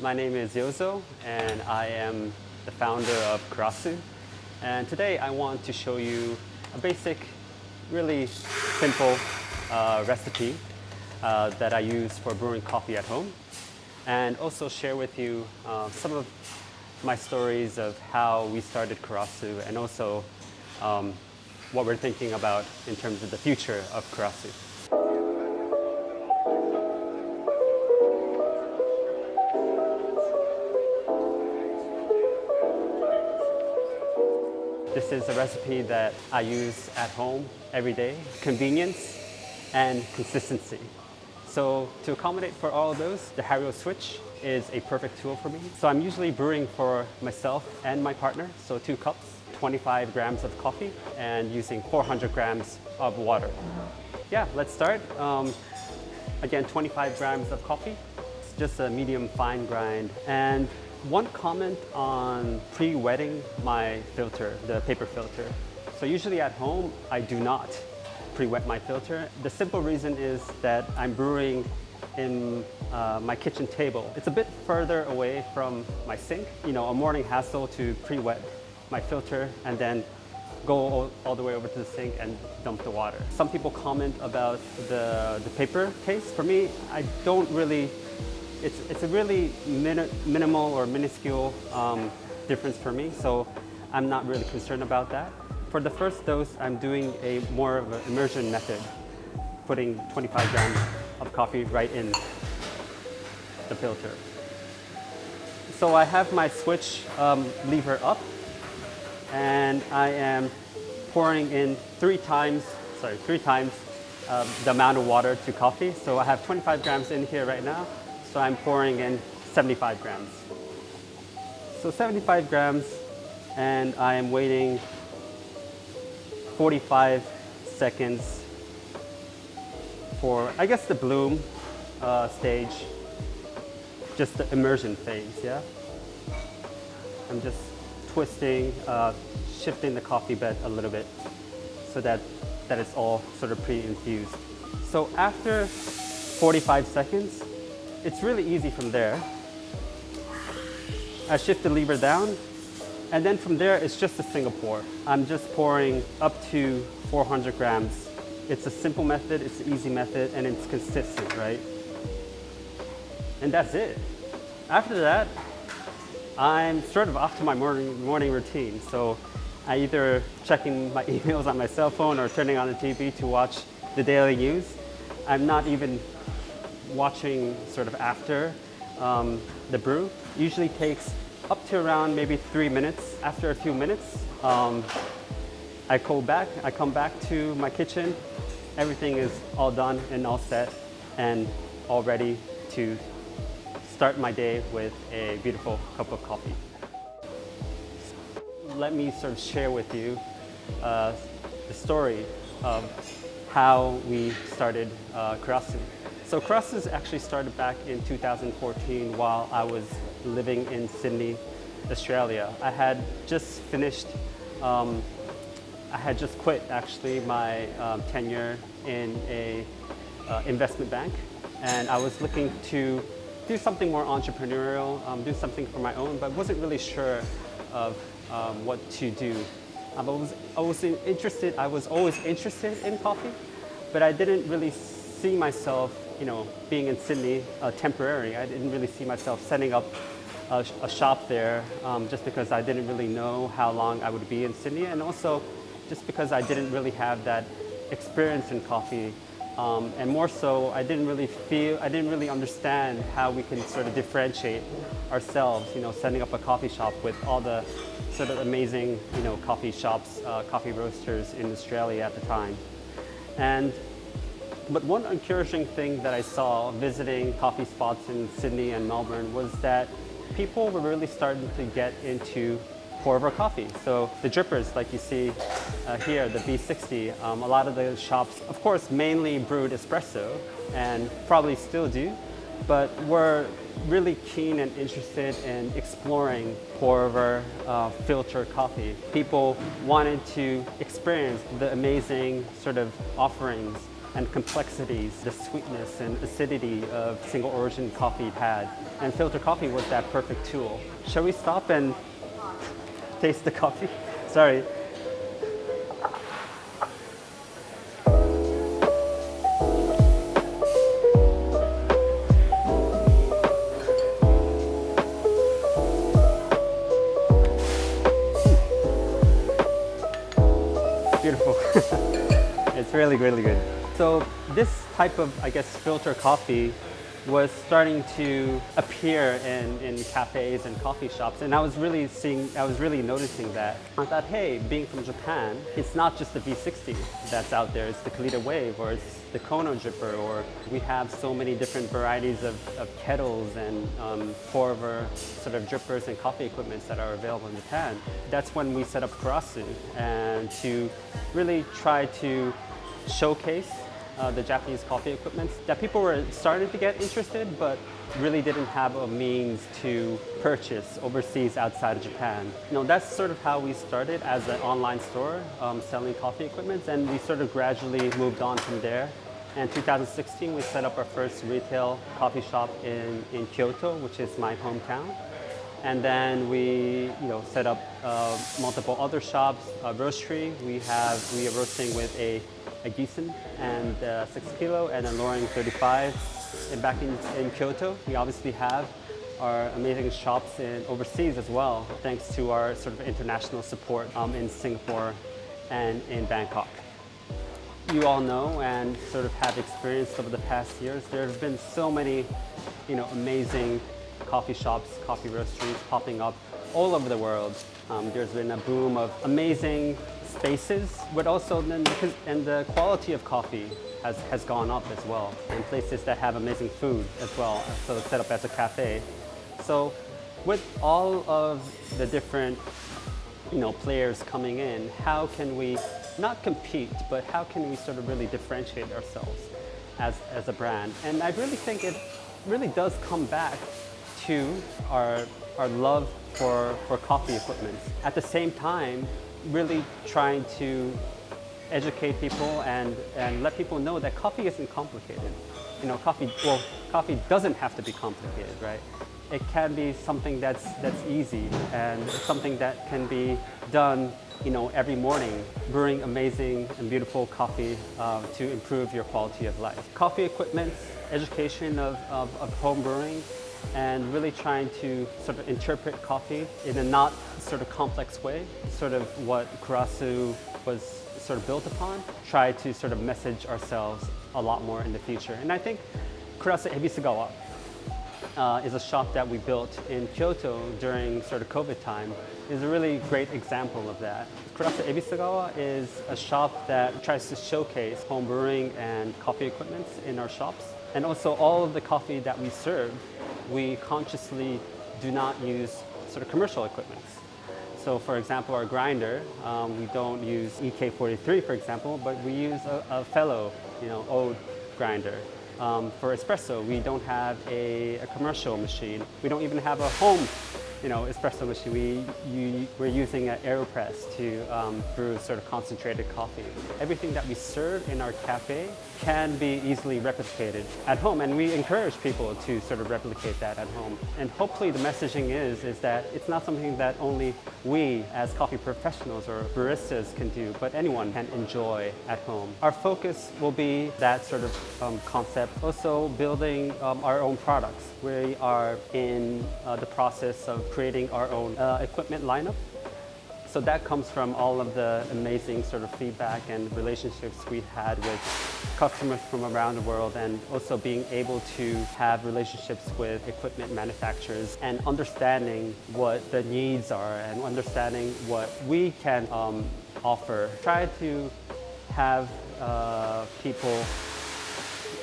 My name is Yozo, and I am the founder of Kurasu. And today I want to show you a basic, really simple recipe that I use for brewing coffee at home, and also share with you some of my stories of how we started Kurasu, and also what we're thinking about in terms of the future of Kurasu. This is a recipe that I use at home every day. Convenience and consistency. So to accommodate for all of those, the Hario Switch is a perfect tool for me. So I'm usually brewing for myself and my partner, so 2 cups, 25 grams of coffee, and using 400 grams of water. Yeah, let's start. Again, 25 grams of coffee. It's just a medium fine grind. And one comment on pre-wetting my filter, the paper filter. So usually at home, I do not pre-wet my filter. The simple reason is that I'm brewing in my kitchen table. It's a bit further away from my sink. You know, a morning hassle to pre-wet my filter and then go all the way over to the sink and dump the water. Some people comment about the paper case. For me, I don't really, it's a really minimal or minuscule difference for me, so I'm not really concerned about that. For the first dose, I'm doing a more of an immersion method, putting 25 grams of coffee right in the filter. So I have my switch lever up, and I am pouring in three times the amount of water to coffee. So I have 25 grams in here right now, so I'm pouring in 75 grams. So 75 grams, and I am waiting 45 seconds for, I guess, the bloom stage, just the immersion phase, yeah? I'm just twisting, shifting the coffee bed a little bit so that it's all sort of pre-infused. So after 45 seconds, it's really easy from there. I shift the lever down, and then from there, it's just a single pour. I'm just pouring up to 400 grams. It's a simple method, it's an easy method, and it's consistent, right? And that's it. After that, I'm sort of off to my morning routine. So I either checking my emails on my cell phone or turning on the TV to watch the daily news. I'm not even watching sort of after the brew. Usually takes up to around maybe 3 minutes. After a few minutes, I come back to my kitchen. Everything is all done and all set and all ready to start my day with a beautiful cup of coffee. Let me sort of share with you the story of how we started Kurasu. So Kurasu actually started back in 2014 while I was living in Sydney, Australia. I had just finished, I had just quit actually my tenure in a investment bank, and I was looking to do something more entrepreneurial, do something for my own, but wasn't really sure of what to do. I was always interested in coffee, but I didn't really see myself, you know, being in Sydney temporary. I didn't really see myself setting up a shop there just because I didn't really know how long I would be in Sydney, and also just because I didn't really have that experience in coffee. And more so, I didn't really understand how we can sort of differentiate ourselves, you know, setting up a coffee shop with all the sort of amazing, you know, coffee shops, coffee roasters in Australia at the time. But one encouraging thing that I saw visiting coffee spots in Sydney and Melbourne was that people were really starting to get into pour-over coffee. So the drippers, like you see here, the B60, a lot of the shops, of course, mainly brewed espresso and probably still do, but were really keen and interested in exploring pour-over filter coffee. People wanted to experience the amazing sort of offerings and complexities, the sweetness and acidity of single origin coffee had. And filter coffee was that perfect tool. Shall we stop and taste the coffee? Sorry. Beautiful. It's really, really good. So this type of, I guess, filter coffee was starting to appear in cafes and coffee shops, and I was really noticing that. I thought, hey, being from Japan, it's not just the V60 that's out there, it's the Kalita Wave, or it's the Kono dripper, or we have so many different varieties of kettles and pour-over sort of drippers and coffee equipments that are available in Japan. That's when we set up Kurasu, and to really try to showcase the Japanese coffee equipment that people were starting to get interested, but really didn't have a means to purchase overseas outside of Japan. You know, that's sort of how we started as an online store selling coffee equipment, and we sort of gradually moved on from there. In 2016, we set up our first retail coffee shop in Kyoto, which is my hometown. And then we, set up multiple other shops, roastery. We are roasting with a Gießen and 6 kilo and a Loring 35. And back in Kyoto, we obviously have our amazing shops overseas as well, thanks to our sort of international support in Singapore and in Bangkok. You all know and sort of have experienced over the past years, there have been so many, amazing coffee shops, coffee roasteries popping up all over the world. There's been a boom of amazing spaces, but also and the quality of coffee has gone up as well, and places that have amazing food as well, so it's set up as a cafe. So with all of the different players coming in, how can we not compete, but how can we sort of really differentiate ourselves as a brand? And I really think it really does come back to our love for coffee equipment. At the same time, really trying to educate people and let people know that coffee isn't complicated. Coffee doesn't have to be complicated, right? It can be something that's easy and something that can be done, every morning, brewing amazing and beautiful coffee to improve your quality of life. Coffee equipment, education of home brewing, and really trying to sort of interpret coffee in a not sort of complex way, sort of what Kurasu was sort of built upon, try to sort of message ourselves a lot more in the future. And I think Kurasu Ebisugawa is a shop that we built in Kyoto during sort of COVID time, is a really great example of that. Kurasu Ebisugawa is a shop that tries to showcase home brewing and coffee equipment in our shops. And also all of the coffee that we serve, we consciously do not use sort of commercial equipment. So for example, our grinder, we don't use EK43, for example, but we use a fellow, old grinder. For espresso, we don't have a commercial machine. We don't even have a home, espresso machine. We're using an AeroPress to brew sort of concentrated coffee. Everything that we serve in our cafe can be easily replicated at home, and we encourage people to sort of replicate that at home. And hopefully the messaging is that it's not something that only we as coffee professionals or baristas can do, but anyone can enjoy at home. Our focus will be that sort of concept. Also building our own products. We are in the process of creating our own equipment lineup. So that comes from all of the amazing sort of feedback and relationships we had with customers from around the world, and also being able to have relationships with equipment manufacturers and understanding what the needs are and understanding what we can offer. Try to have people,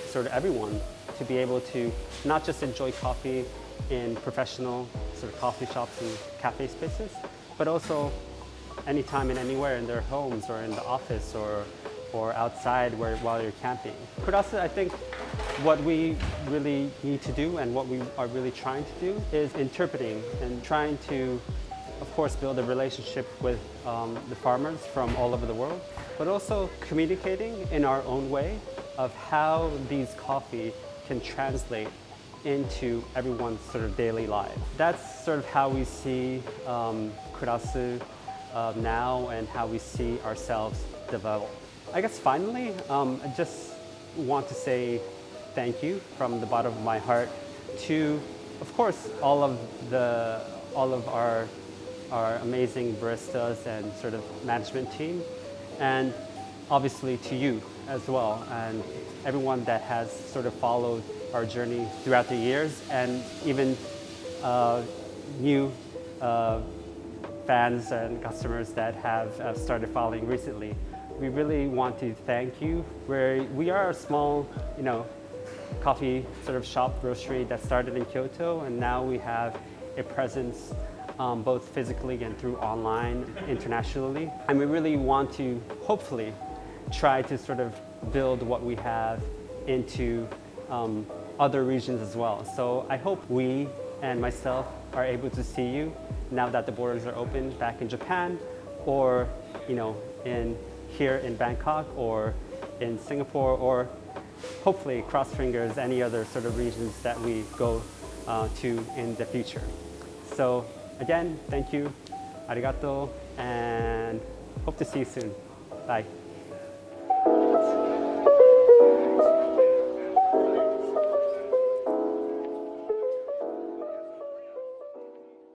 sort of everyone, to be able to not just enjoy coffee in professional sort of coffee shops and cafe spaces, but also anytime and anywhere in their homes or in the office or outside while you're camping. Kurasu, I think what we really need to do and what we are really trying to do is interpreting and trying to, of course, build a relationship with the farmers from all over the world, but also communicating in our own way of how these coffee can translate into everyone's sort of daily life. That's sort of how we see Kurasu now and how we see ourselves develop. I guess finally, I just want to say thank you from the bottom of my heart to, of course, all of our amazing baristas and sort of management team, and obviously to you as well, and everyone that has sort of followed our journey throughout the years, and even new fans and customers that have started following recently. We really want to thank you. We are a small, coffee sort of shop roastery that started in Kyoto, and now we have a presence both physically and through online internationally. And we really want to hopefully try to sort of build what we have into other regions as well. So I hope we and myself are able to see you now that the borders are open back in Japan, or here in Bangkok or in Singapore, or hopefully cross fingers any other sort of regions that we go to in the future. So again, thank you, arigato, and hope to see you soon. Bye.